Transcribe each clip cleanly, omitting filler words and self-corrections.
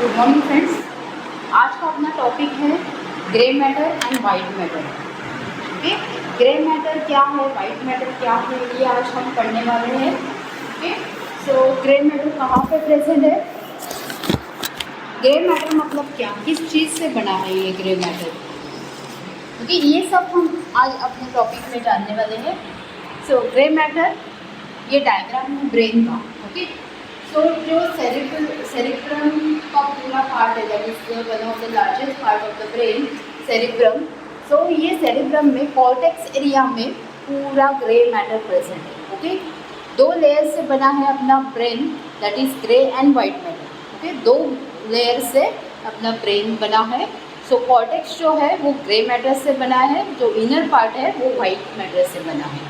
Good morning friends. आज का अपना टॉपिक है grey matter and white matter. Okay, grey matter क्या है, वाइट मैटर क्या है, ये आज हम पढ़ने वाले हैं। ओके, सो ग्रे मैटर कहाँ पे प्रेजेंट है, ग्रे मैटर मतलब क्या, किस चीज़ से बना है ये ग्रे मैटर। ओके, ये सब हम आज अपने टॉपिक में जानने वाले हैं। सो ग्रे मैटर, ये डायग्राम है ब्रेन का। ओके, सो जो सेरिब्रम का पूरा पार्ट है, that is one of the largest part of the brain, cerebrum. So ये सेरिब्रम में कॉर्टेक्स एरिया में पूरा ग्रे मैटर प्रेजेंट है। ओके, दो लेयर से बना है अपना brain, that is grey and white matter. Okay, दो लेयर से अपना ब्रेन बना है। सो कॉर्टेक्स जो है वो ग्रे मैटर से बना है, जो इनर पार्ट है वो वाइट मैटर से बना है।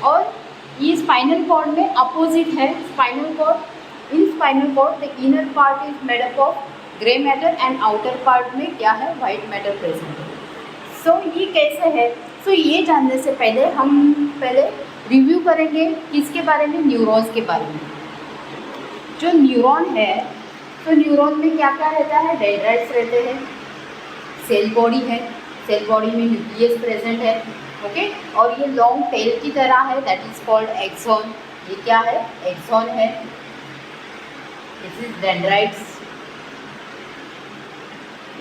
और ये स्पाइनल कॉर्ड में अपोजिट है। Spinal cord, in spinal cord the inner part is made up of grey matter and outer part में क्या है, वाइट मैटर प्रेजेंट है। सो ये कैसे है, सो ये जानने से पहले हम पहले रिव्यू करेंगे किसके बारे में, न्यूरॉन्स के बारे में। जो न्यूरॉन है, तो न्यूरॉन में क्या क्या रहता है, डेंड्राइट्स रहते हैं, सेल बॉडी है, सेल बॉडी में न्यूक्लियस प्रेजेंट है। ओके, और ये लॉन्ग टेल की तरह है, दैट इज कॉल्ड एक्सॉन। ये क्या है, एक्सॉन है। This is dendrites.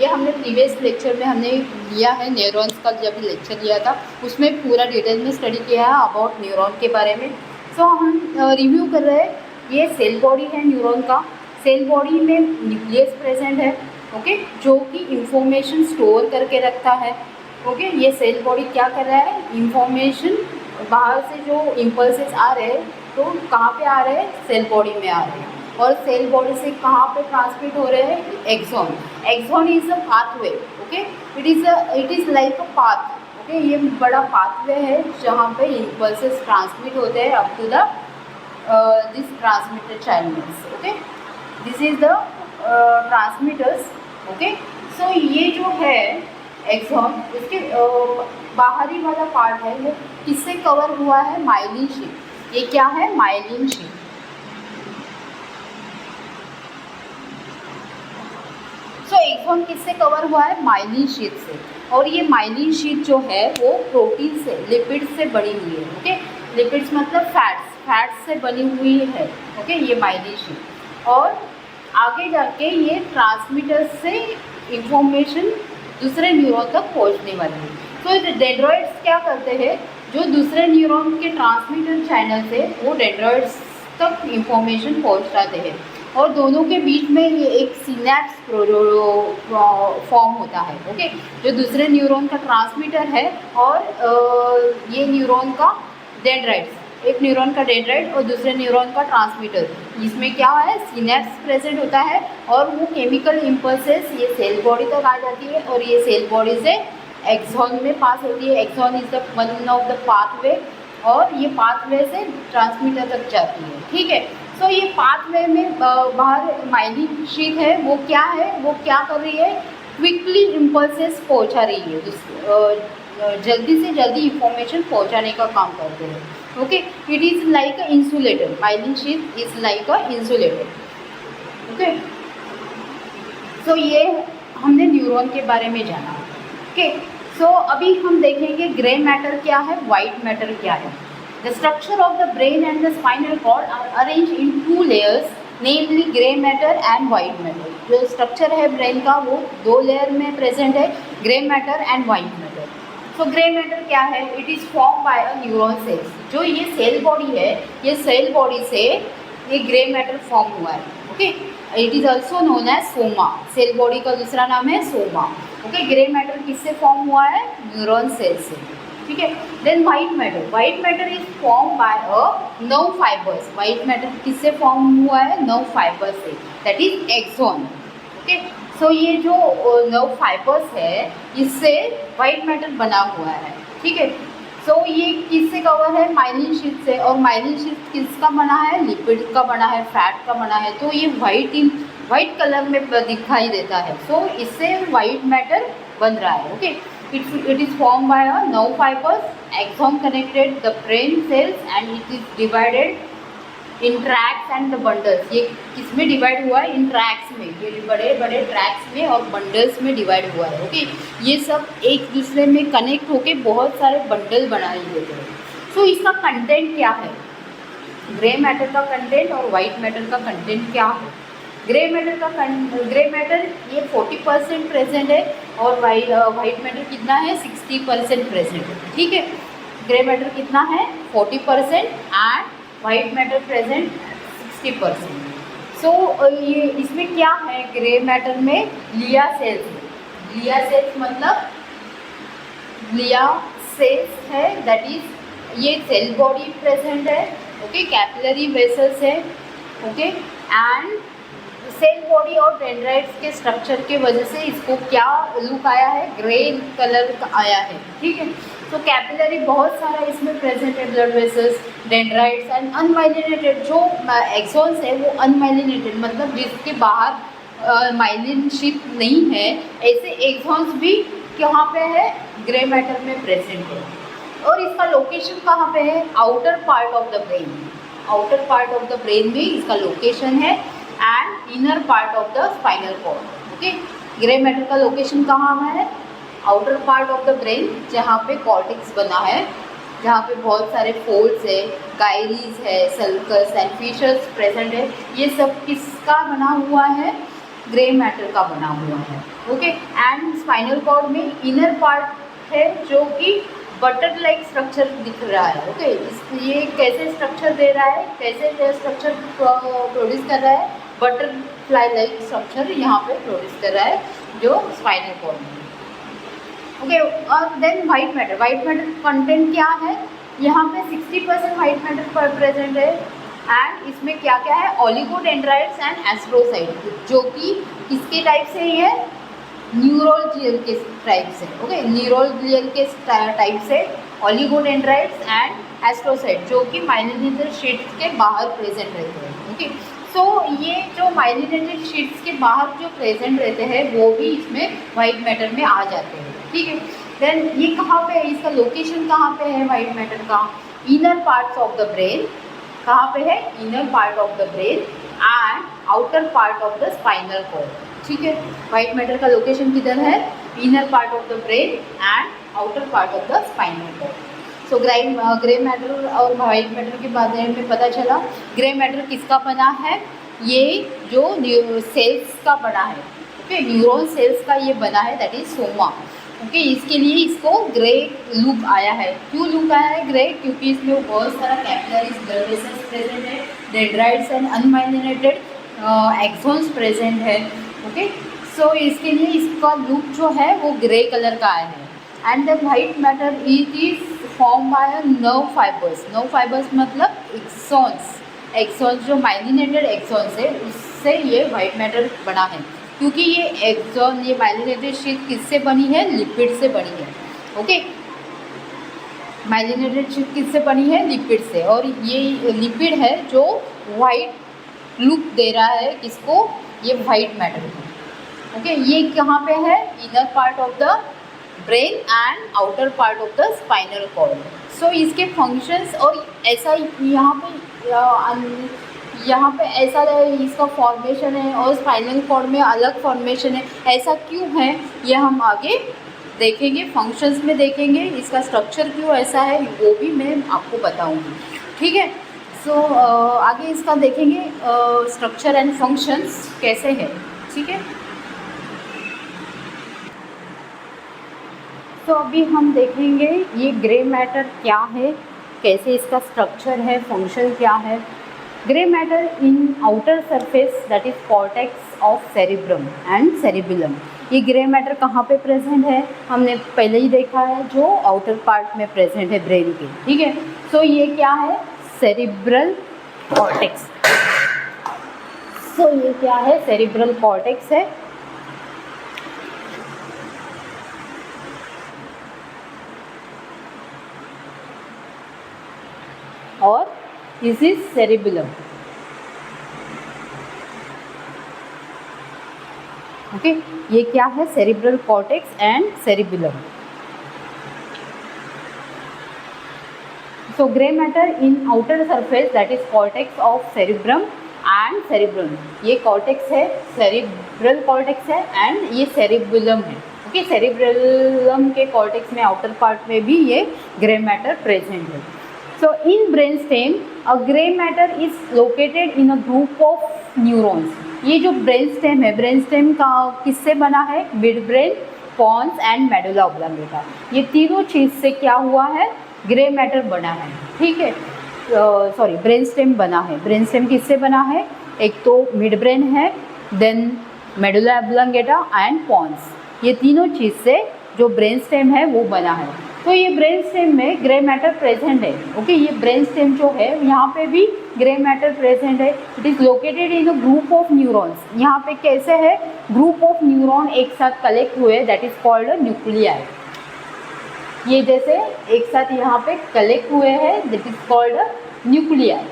ये हमने प्रीवियस लेक्चर में हमने लिया है, न्यूरॉन्स का जब लेक्चर लिया था उसमें पूरा डिटेल में स्टडी किया है अबाउट न्यूरॉन के बारे में। सो हम रिव्यू कर रहे हैं। ये सेल बॉडी है न्यूरॉन का। सेल बॉडी में न्यूक्लियस प्रेजेंट है। ओके, जो कि इंफॉर्मेशन स्टोर करके रखता है। ओके, ये सेल बॉडी क्या कर रहा है, इंफॉर्मेशन बाहर से जो इम्पल्सेस आ रहे हैं तो कहाँ पे आ रहे हैं, सेल बॉडी में आ रहे हैं। और सेल बॉडी से कहाँ पे ट्रांसमिट हो रहे हैं, axon. Axon is a pathway. Okay, it is like a path. Okay, ये बड़ा पाथवे है जहाँ पे इम्पल्सेस ट्रांसमिट होते हैं up to the this transmitter channels. Okay, this is the transmitters. Okay, so ये जो है एक्सॉन, इसके बाहरी वाला पार्ट है वो किससे कवर हुआ है, माइलिन शीट। ये क्या है, माइलिन शीट। सो एक्सॉन किससे कवर हुआ है, माइलिन शीट से। और ये माइलिन शीट जो है वो प्रोटीन से, लिपिड से बनी हुई है। ओके, लिपिड्स मतलब फैट्स से बनी हुई है। ओके, ये माइलिन शीट। और आगे जाके ये ट्रांसमीटर से इंफॉर्मेशन दूसरे न्यूरॉन तक पहुंचने वाली है। तो डेंड्रॉइड्स क्या करते हैं, जो दूसरे न्यूरॉन के ट्रांसमीटर चैनल से वो डेंड्रॉइड्स तक इंफॉर्मेशन पहुंचाते हैं। और दोनों के बीच में ये एक सिनैप्स फॉर्म होता है। ओके, जो दूसरे न्यूरॉन का ट्रांसमीटर है और ये न्यूरॉन का डेंड्राइट्स, एक न्यूरॉन का डेंड्राइट और दूसरे न्यूरॉन का ट्रांसमीटर, इसमें क्या है, सिनैप्स प्रेजेंट होता है। और वो केमिकल इम्पल्सेस ये सेल बॉडी तक आ जाती है और ये सेल बॉडी से एक्सॉन में पास होती है। Axon is the one of the pathway, और ये पाथवे से ट्रांसमीटर तक जाती है। ठीक है, सो ये पाथवे में बाहर माइलिन शीट है, वो क्या है, वो क्या कर रही है, क्विकली इम्पल्सेस पहुंचा रही है, जल्दी से जल्दी इंफॉर्मेशन पहुंचाने का काम करते हैं। Okay, it is like a insulator, myelin sheet is like a insulator. Okay, so ये हमने न्यूरॉन के बारे में जाना। ओके, सो अभी हम देखेंगे ग्रे मैटर क्या है, वाइट मैटर क्या है। The structure of the brain and the spinal cord are arrange in 2 layers, namely grey matter and white matter. जो स्ट्रक्चर है ब्रेन का वो 2 लेयर में प्रेजेंट है, grey matter and white matter. So grey matter क्या है, it is form by a neuron cells. जो ये सेल बॉडी है, ये सेल बॉडी से ये ग्रे मैटर फॉर्म हुआ है। Okay, it is also known as soma. Cell body का दूसरा नाम है सोमा। ओके, ग्रे मैटर किससे फॉर्म हुआ है, न्यूरॉन सेल से। ठीक है, then white matter is form by a nerve fibres. White matter किससे फॉर्म हुआ है, नर्व फाइबर से, that is axon. Okay, so ये जो नर्व फाइबर्स है इससे वाइट मैटर बना हुआ है। ठीक है, सो ये किससे कवर है, माइलिन शीट से। और माइलिन शीट किसका बना है, लिपिड का बना है, फैट का बना है। तो ये वाइट कलर में दिखाई देता है। सो इससे वाइट मैटर बन रहा है। Okay, it is formed by a nerve fibers, axon connected the brain cells and it is divided in tracks and the bundles, ये किस में डिवाइड हुआ है? इन ट्रैक्स में, ये बड़े बड़े ट्रैक्स में और बंडल्स में डिवाइड हुआ है। ओके, ये सब एक दूसरे में कनेक्ट होके बहुत सारे बंडल बना देते हैं। सो इसका कंटेंट क्या है? ग्रे मैटर का कंटेंट और वाइट मैटर का कंटेंट क्या है? ग्रे मैटर ये 40% प्रेजेंट है और वाइट मैटर कितना है? 60% प्रेजेंट है। ठीक है, ग्रे मैटर कितना है? 40% एंड वाइट मैटर प्रेजेंट 60%। सो ये इसमें क्या है? ग्रे मैटर में लिया सेल्स है। लिया सेल्स मतलब लिया सेल्स है, दैट इज ये सेल बॉडी प्रेजेंट है। ओके, कैपिलरी वेसल्स है। ओके, एंड सेल बॉडी और डेंड्राइट्स के स्ट्रक्चर के वजह से इसको क्या लुक आया है? ग्रे कलर का आया है। ठीक है, तो कैपिलरी बहुत सारा इसमें प्रेजेंट है, blood vessels, dendrites and unmyelinated. जो एक्सॉन्स है वो अनमाइलिनेटेड मतलब जिसके बाहर माइलिन शीट नहीं है, ऐसे एक्सॉन्स भी कहाँ पे है? ग्रे मैटर में प्रेजेंट है। और इसका लोकेशन कहाँ पे है? Outer part of the brain. Outer part of the brain में इसका लोकेशन है and inner part of the spinal cord. Okay, grey matter का लोकेशन कहाँ है? Outer part of the brain, जहाँ पे कॉर्टेक्स बना है, जहाँ पे बहुत सारे फोल्ड्स है, गायरीज है, सल्कस एंड फिशर्स प्रेजेंट है। ये सब किसका बना हुआ है? ग्रे मैटर का बना हुआ है। ओके, एंड स्पाइनल कॉर्ड में इनर पार्ट है जो कि बटर लाइक स्ट्रक्चर दिख रहा है। ओके, ये कैसे स्ट्रक्चर दे रहा है? कैसे स्ट्रक्चर प्रोड्यूस कर रहा है? बटरफ्लाई लाइक स्ट्रक्चर यहाँ पे प्रोड्यूस कर रहा है जो स्पाइनल कॉर्ड में। ओके, और then white matter. White matter content क्या है? यहाँ पे 60% वाइट मैटर प्रेजेंट है एंड इसमें क्या क्या है? ओलिगोडेंड्राइट्स एंड एस्ट्रोसाइट, जो कि किसके टाइप से है? न्यूरोल ग्लियल के टाइप से। ओके, न्यूरोल ग्लियल के टाइप से ओलिगोडेंड्राइट्स एंड एस्ट्रोसाइट, जो कि माइलिनेटेड शीट्स के बाहर प्रेजेंट रहते हैं। ओके, सो ये जो माइलिनेटेड शीट्स के बाहर जो प्रेजेंट रहते हैं वो भी इसमें वाइट मैटर में आ जाते हैं। ठीक है, देन ये कहाँ पे है? इसका लोकेशन कहाँ पे है वाइट मैटर का? Inner parts of the brain. कहाँ पे है? Inner part of the brain and outer part of the spinal cord. ठीक है, वाइट मैटर का लोकेशन किधर है? Inner part of the brain and outer part of the spinal cord. So grey matter और white matter के बारे में पता चला। ग्रे मैटर किसका बना है? ये जो सेल्स का बना है। ओके, न्यूरॉन सेल्स का ये बना है, दैट इज सोमा। ओके, इसके लिए इसको ग्रे लुक आया है। क्यों लुक आया है ग्रे? क्योंकि इसमें बहुत सारा कैपिलरीज, ब्लड वेसल्स प्रेजेंट है, dendrites and unmyelinated axons present है। ओके, सो इसके लिए इसका लुक जो है वो ग्रे कलर का आया है। And the white matter it is form bye nerve fibres. Nerve fibres मतलब एक्सॉन्स। एक्सॉन्स जो माइलिनेटेड एक्सॉन्स है उससे ये वाइट मैटर बना है। क्योंकि ये एक्सॉन, ये माइलिनेटेड शीट किससे बनी है? लिपिड से बनी है। ओके, माइलिनेटेड शीट किससे बनी है? लिपिड से। और ये लिपिड है जो वाइट लुक दे रहा है किसको? ये वाइट मैटर को। ओके, ये कहाँ पे है? Inner part of the brain and outer part of the spinal cord. So इसके फंक्शंस और ऐसा यहाँ पे ऐसा इसका फॉर्मेशन है और स्पाइनल कॉर्ड में अलग फॉर्मेशन है। ऐसा क्यों है ये हम आगे देखेंगे, फंक्शंस में देखेंगे। इसका स्ट्रक्चर क्यों ऐसा है वो भी मैं आपको बताऊंगी। ठीक है, सो आगे इसका देखेंगे स्ट्रक्चर एंड फंक्शंस कैसे है। ठीक है, तो अभी हम देखेंगे ये ग्रे मैटर क्या है, कैसे इसका स्ट्रक्चर है, फंक्शन क्या है। Grey matter in outer surface that is cortex of cerebrum and cerebellum. ये ग्रे मैटर कहाँ पे प्रेजेंट है? हमने पहले ही देखा है, जो आउटर पार्ट में प्रेजेंट है ब्रेन के। ठीक है, सो ये क्या है? Cerebral cortex. सो ये क्या है? सेरिब्रल कॉर्टेक्स है। और दिस इज सेरिबेलम। ओके, ये क्या है? Cerebral cortex and cerebellum. So grey matter in outer surface that is cortex of cerebrum and cerebrum, ये कॉर्टेक्स है, सेरिब्रल कॉर्टेक्स है एंड ये सेरिबुलम है। ओके, सेरिब्रलम के कॉर्टेक्स में आउटर पार्ट में भी ये ग्रे मैटर प्रेजेंट है। So in brain stem a grey matter is located in a group of neurons. ये जो ब्रेन स्टेम है, ब्रेन स्टेम का किससे बना है? Mid brain, pons and medulla oblongata, ये तीनों चीज़ से क्या हुआ है? ग्रे मैटर बना है। ठीक है, सॉरी ब्रेन स्टेम बना है। ब्रेन स्टेम किससे बना है? एक तो मिड ब्रेन है, then medulla oblongata and pons, ये तीनों चीज़ से जो ब्रेन स्टेम है वो बना है। तो ये ब्रेन स्टेम में ग्रे मैटर प्रेजेंट है। ओके, ये ब्रेन स्टेम जो है यहाँ पे भी ग्रे मैटर प्रेजेंट है। It is located in a group of neurons. यहाँ पे कैसे है? ग्रुप ऑफ न्यूरॉन एक साथ कलेक्ट हुए, दैट इज कॉल्ड न्यूक्लियाई। ये जैसे एक साथ यहाँ पे कलेक्ट हुए हैं, that is called nuclei.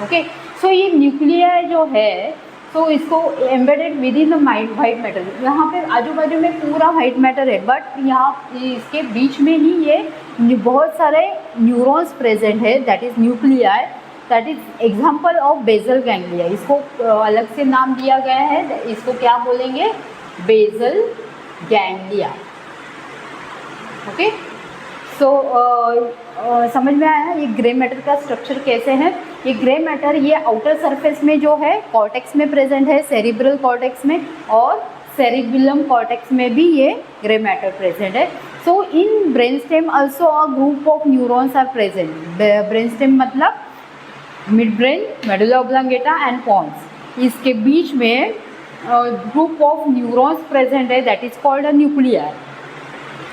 Okay, so ये न्यूक्लियाई जो है, तो इसको embedded within the white matter, यहाँ पे आजू बाजू में पूरा वाइट मैटर है, बट यहाँ इसके बीच में ही ये बहुत सारे न्यूरॉन्स प्रेजेंट है, that is nuclei, that is example of basal ganglia. इसको अलग से नाम दिया गया है, इसको क्या बोलेंगे? Basal ganglia. ओके, सो समझ में आया ये ग्रे मैटर का स्ट्रक्चर कैसे है? ये ग्रे मैटर ये आउटर सरफेस में जो है कॉर्टेक्स में प्रेजेंट है, सेरिब्रल कॉर्टेक्स में, और सेरिबुलम कॉर्टेक्स में भी ये ग्रे मैटर प्रेजेंट है। So in brain stem also a group of neurons are present. Brain stem मतलब mid brain, medulla oblongata and pons, इसके बीच में ग्रुप ऑफ न्यूरॉन्स प्रेजेंट है, that is called a nuclei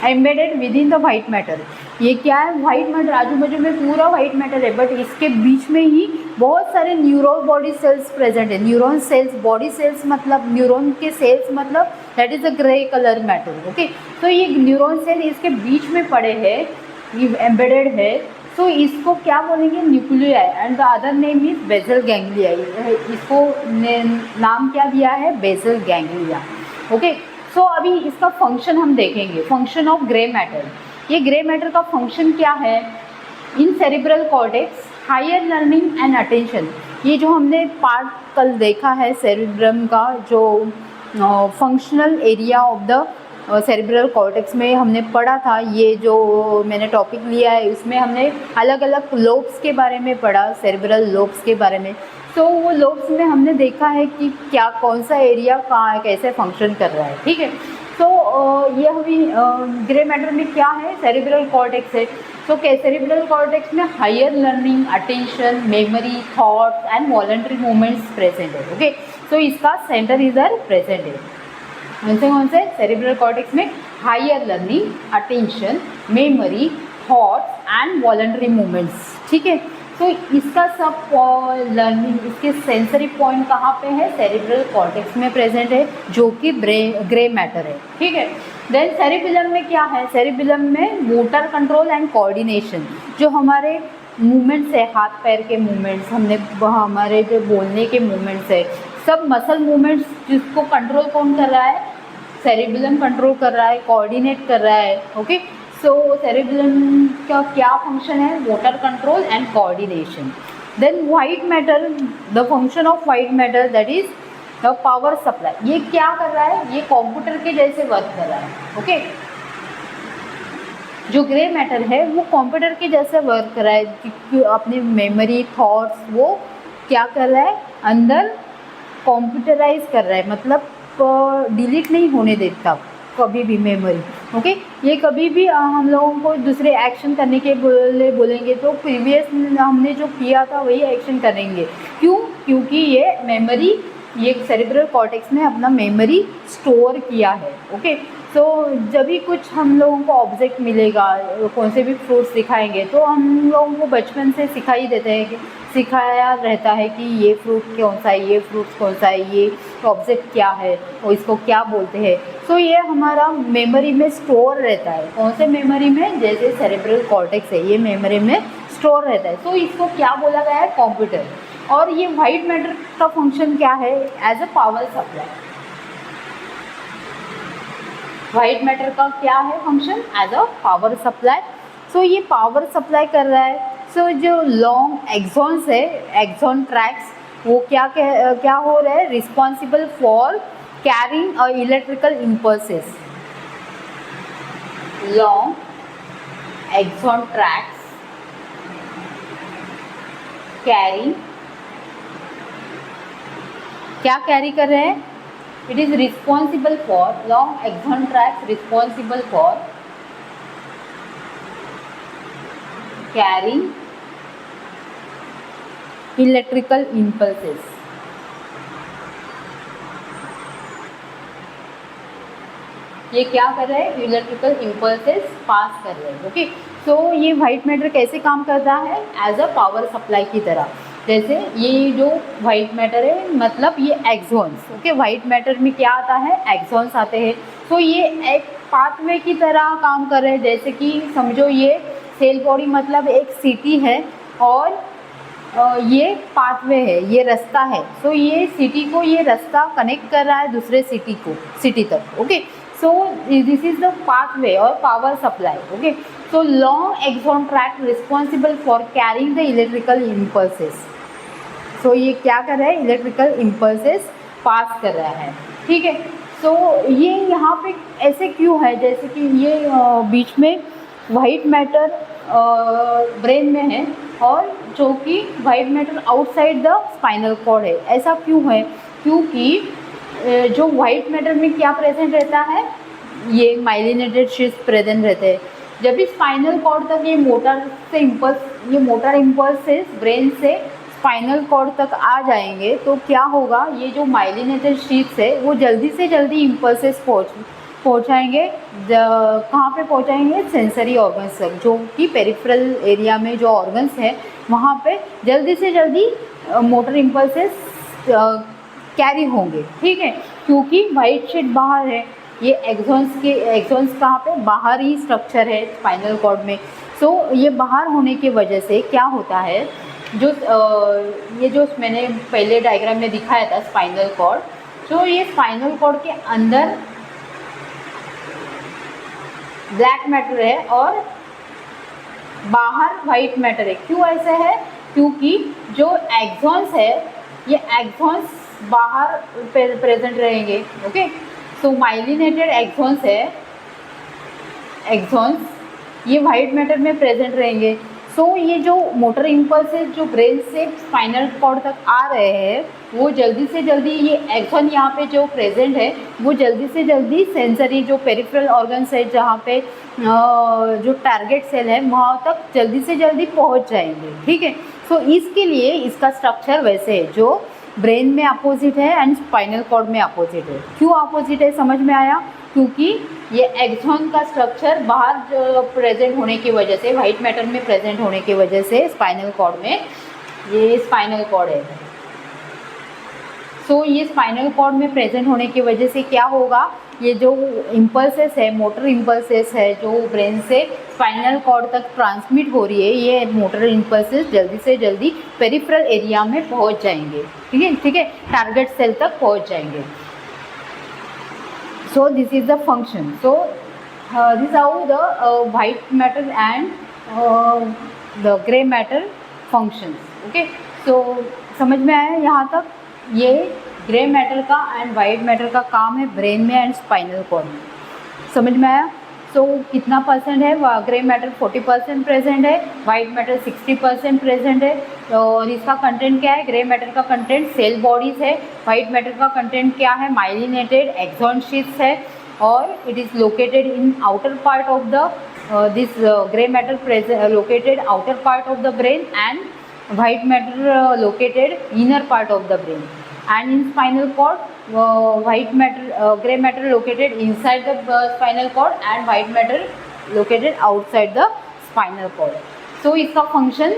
embedded within the white matter. ये क्या है? White matter, आजू बाजू में पूरा वाइट मैटर है, बट इसके बीच में ही बहुत सारे न्यूरॉन बॉडी सेल्स प्रेजेंट है। न्यूरॉन सेल्स, बॉडी सेल्स मतलब न्यूरॉन के सेल्स मतलब that is a grey colour matter. Okay, तो ये न्यूरॉन सेल इसके बीच में पड़े हैं, ये एम्बेडेड है, तो इसको क्या बोलेंगे? Nuclei and the other name is basal ganglia. इसको नाम क्या दिया है? Basal ganglia. ओके, सो अभी इसका फंक्शन हम देखेंगे, फंक्शन ऑफ ग्रे मैटर। ये ग्रे मैटर का फंक्शन क्या है? In cerebral cortex higher learning and attention, ये जो हमने पार्ट कल देखा है सेरिब्रम का, जो functional area of the cerebral cortex में हमने पढ़ा था, ये जो मैंने टॉपिक लिया है उसमें हमने अलग अलग लोब्स के बारे में पढ़ा, सेरिब्रल लोब्स के बारे में। तो वो लोब्स में हमने देखा है कि क्या, कौन सा एरिया कहाँ कैसे फंक्शन कर रहा है। ठीक है, तो ये हमें ग्रे मैटर में क्या है? सेरिब्रल कॉर्टेक्स है। तो सेरिब्रल कॉर्टेक्स में higher learning, attention, memory, thoughts and voluntary movements present है। ओके, तो इसका सेंटर इधर प्रेजेंट है। कौन से? सेरिब्रल कॉर्टेक्स में higher learning, attention, memory, thoughts and voluntary movements. ठीक है, तो इसका सब लर्निंग, इसके सेंसरी पॉइंट कहाँ पे है? सेरिब्रल कॉर्टेक्स में प्रेजेंट है, जो कि ग्रे मैटर है। ठीक है, देन सेरिबुलम में क्या है? सेरिबुलम में मोटर कंट्रोल एंड कोऑर्डिनेशन, जो हमारे मूवमेंट्स है, हाथ पैर के मूवमेंट्स, हमारे जो बोलने के मूवमेंट्स है, सब मसल मूवमेंट्स, जिसको कंट्रोल कौन कर रहा है? सेरिबुलम कंट्रोल कर रहा है, कोऑर्डिनेट कर रहा है। ओके, सो सेरिबुलम का क्या फंक्शन है? Motor control and coordination. Then white matter, the function of white matter that is the power supply. ये क्या कर रहा है? ये कंप्यूटर के जैसे वर्क कर रहा है। ओके, जो ग्रे मैटर है वो कंप्यूटर के जैसे वर्क कर रहा है, अपनी मेमोरी, थॉट्स, वो क्या कर रहा है? अंदर कंप्यूटराइज कर रहा है, मतलब डिलीट नहीं होने देता कभी भी मेमोरी। ओके, ये कभी भी हम लोगों को दूसरे एक्शन करने के बोलेंगे तो प्रीवियस हमने जो किया था वही एक्शन करेंगे। क्यों? क्योंकि ये मेमोरी, ये सेरिब्रल कॉर्टेक्स ने अपना मेमोरी स्टोर किया है। ओके, तो जब भी कुछ हम लोगों को ऑब्जेक्ट मिलेगा, कौन से भी फ्रूट्स दिखाएंगे, तो हम लोगों को बचपन से सिखाई देते हैं कि सिखाया रहता है कि ये फ्रूट कौन सा है, ये फ्रूट्स कौन सा है, ये ऑब्जेक्ट क्या है और इसको क्या बोलते हैं। तो ये हमारा मेमोरी में स्टोर रहता है। कौन से मेमोरी में? जैसे सेरिब्रल कॉर्टेक्स है, ये मेमोरी में स्टोर रहता है। तो इसको क्या बोला गया है? कंप्यूटर। और ये वाइट मैटर का फंक्शन क्या है? As a power supply. White matter का क्या है function? As a power supply. So ये पावर सप्लाई कर रहा है। सो जो लॉन्ग एक्सॉन्स है, एक्सॉन ट्रैक्स, वो क्या हो रहा है, responsible for carrying electrical impulses. Long axon tracts carry, क्या कैरी कर रहे हैं, it is responsible for, long axon tracts responsible for carrying electrical impulses. ये क्या कर रहे हैं, इलेक्ट्रिकल इम्पल्सेस पास कर रहे हैं। ओके, सो ये वाइट मैटर कैसे काम करता है, एज अ पावर सप्लाई की तरह। जैसे ये जो वाइट मैटर है, मतलब ये एक्सॉन्स, ओके, वाइट मैटर में क्या आता है, एक्सॉन्स आते हैं। तो ये एक पाथवे की तरह काम कर रहे हैं। जैसे कि समझो ये सेल बॉडी मतलब एक सिटी है और ये पाथवे है, ये रास्ता है। सो ये सिटी को, ये रास्ता कनेक्ट कर रहा है दूसरे सिटी तक। Okay, so this is the pathway और power supply. Okay, so long axon track responsible for carrying the electrical impulses. So ये क्या कर रहा है, इलेक्ट्रिकल इम्पल्सेस पास कर रहा है। ठीक है, सो ये यहाँ पे ऐसे क्यों है, जैसे कि ये बीच में वाइट मैटर ब्रेन में है और जो कि white matter outside the spinal cord है। ऐसा क्यों है, क्योंकि जो वाइट मैटर में क्या प्रेजेंट रहता है, ये माइलिनेटेड शीट्स प्रेजेंट रहते हैं। जब भी स्पाइनल कॉर्ड तक ये मोटर इम्पल्सेस ब्रेन से स्पाइनल कॉर्ड तक आ जाएंगे तो क्या होगा, ये जो माइलिनेटेड शीट्स है वो जल्दी से जल्दी इम्पल्सेस पहुँचाएंगे। कहाँ पे पहुँचाएंगे, सेंसरी ऑर्गन्स तक, जो कि पेरिफेरल एरिया में जो ऑर्गन्स हैं वहाँ पे जल्दी से जल्दी मोटर इम्पल्सेस कैरी होंगे। ठीक है, क्योंकि वाइट शीट बाहर है, ये एक्सॉन्स कहाँ पे, बाहर ही स्ट्रक्चर है स्पाइनल कॉर्ड में। सो ये बाहर होने की वजह से क्या होता है, ये जो मैंने पहले डायग्राम में दिखाया था स्पाइनल कॉर्ड, तो ये स्पाइनल कॉर्ड के अंदर ब्लैक मैटर है और बाहर वाइट मैटर है। क्यों ऐसा है, क्योंकि जो एक्सॉन्स है, ये एक्सॉन्स बाहर प्रेजेंट रहेंगे। ओके, सो माइलिनेटेड एक्सॉन्स है, एक्सॉन्स ये वाइट मैटर में प्रेजेंट रहेंगे। सो ये जो मोटर इम्पल्सेस जो ब्रेन से स्पाइनल कॉर्ड तक आ रहे हैं, वो जल्दी से जल्दी, ये एक्सॉन यहाँ पे जो प्रेजेंट है वो जल्दी से जल्दी सेंसरी जो पेरिफेरल ऑर्गन्स है, जहाँ पे जो टारगेट सेल है वहाँ तक जल्दी से जल्दी पहुँच जाएंगे। ठीक है, सो इसके लिए इसका स्ट्रक्चर वैसे है, जो ब्रेन में अपोजिट है एंड स्पाइनल कॉर्ड में अपोजिट है। क्यों अपोजिट है, समझ में आया, क्योंकि ये एक्सॉन का स्ट्रक्चर बाहर प्रेजेंट होने की वजह से, वाइट मैटर में प्रेजेंट होने की वजह से स्पाइनल कॉर्ड में, ये स्पाइनल कॉर्ड है। सो ये स्पाइनल कॉर्ड में प्रेजेंट होने की वजह से क्या होगा, ये जो इम्पल्सेस है, मोटर इम्पल्सेस है, जो ब्रेन से स्पाइनल कॉर्ड तक ट्रांसमिट हो रही है, ये मोटर इम्पल्सेस जल्दी से जल्दी पेरिफेरल एरिया में पहुंच जाएंगे। ठीक है, टारगेट सेल तक पहुंच जाएंगे। So this is the function. So this is how the white matter and the gray matter functions. Okay. So समझ में आया यहाँ तक, ये ग्रे मैटर का एंड वाइट मैटर का काम है ब्रेन में एंड स्पाइनल कॉर्ड में। समझ में आया। सो कितना परसेंट है, ग्रे मैटर 40% प्रेजेंट है, वाइट मैटर 60% प्रेजेंट है। और इसका कंटेंट क्या है, ग्रे मैटर का कंटेंट सेल बॉडीज़ है, वाइट मैटर का कंटेंट क्या है, माइलिनेटेड एक्सॉन शीट्स है, और it is located in outer part of the this grey matter located outer part of the brain and white matter located inner part of the brain, and in spinal cord gray matter located inside the spinal cord and white matter located outside the spinal cord. So इसका function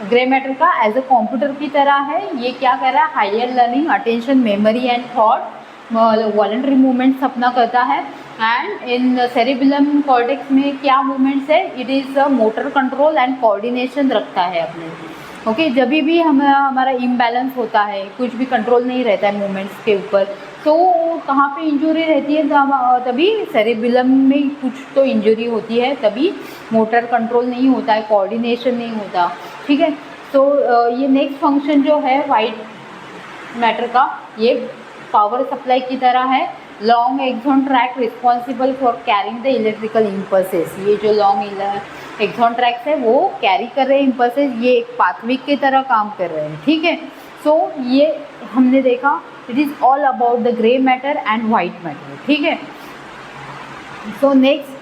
grey matter का as a computer की तरह है। ये क्या कर रहा है, higher learning, attention, memory and thought, voluntary movements अपना करता है। एंड इन सेरिबेलम कॉर्टेक्स में क्या मूवमेंट्स है, it is motor control and coordination रखता है अपने। ओके। जब भी हमारा इम्बैलेंस होता है, कुछ भी कंट्रोल नहीं रहता है मूवमेंट्स के ऊपर, तो कहाँ पे इंजरी रहती है, तभी सेरिबेलम में कुछ तो इंजरी होती है, तभी मोटर कंट्रोल नहीं होता है, कोऑर्डिनेशन नहीं होता, ठीक है। तो ये नेक्स्ट फंक्शन जो है वाइट मैटर का, ये पावर सप्लाई की तरह है। Long axon track responsible for carrying the electrical impulses. ये जो लॉन्ग एक्सॉन ट्रैक्स है वो कैरी कर रहे हैं इम्पल्सेस, ये एक पाथवे की तरह काम कर रहे हैं, ठीक है। सो ये हमने देखा, it is all about the grey matter and white matter, ठीक है। सो नेक्स्ट,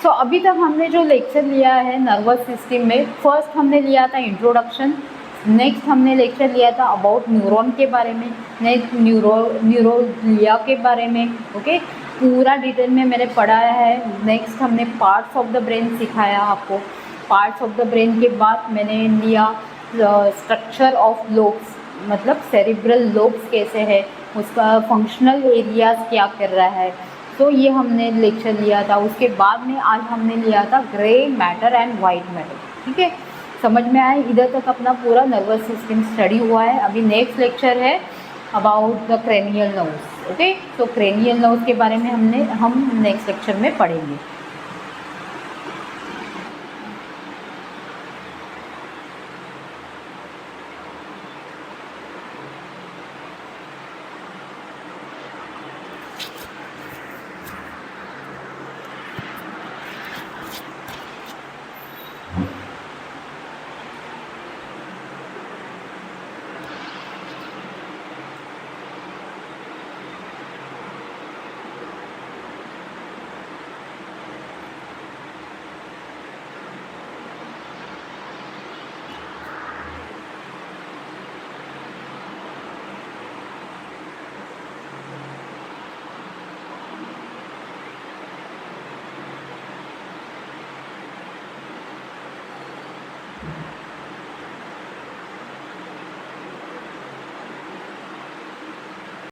सो अभी तक हमने जो लेक्चर लिया है नर्वस सिस्टम में, फर्स्ट हमने लिया था इंट्रोडक्शन, नेक्स्ट हमने लेक्चर लिया था अबाउट न्यूरॉन के बारे में, नेक्स्ट न्यूरोग्लिया के बारे में, ओके। पूरा डिटेल में मैंने पढ़ाया है। नेक्स्ट हमने पार्ट्स ऑफ द ब्रेन सिखाया आपको। पार्ट्स ऑफ द ब्रेन के बाद मैंने लिया स्ट्रक्चर ऑफ लोब्स, मतलब सेरिब्रल लोब्स कैसे है, उसका फंक्शनल एरियाज क्या कर रहा है, तो ये हमने लेक्चर लिया था। उसके बाद में आज हमने लिया था grey matter and white matter, ठीक है। समझ में आए? इधर तक अपना पूरा नर्वस सिस्टम स्टडी हुआ है। अभी नेक्स्ट लेक्चर है about the cranial nerves, okay. तो क्रेनियल नर्व्स के बारे में हम नेक्स्ट लेक्चर में पढ़ेंगे।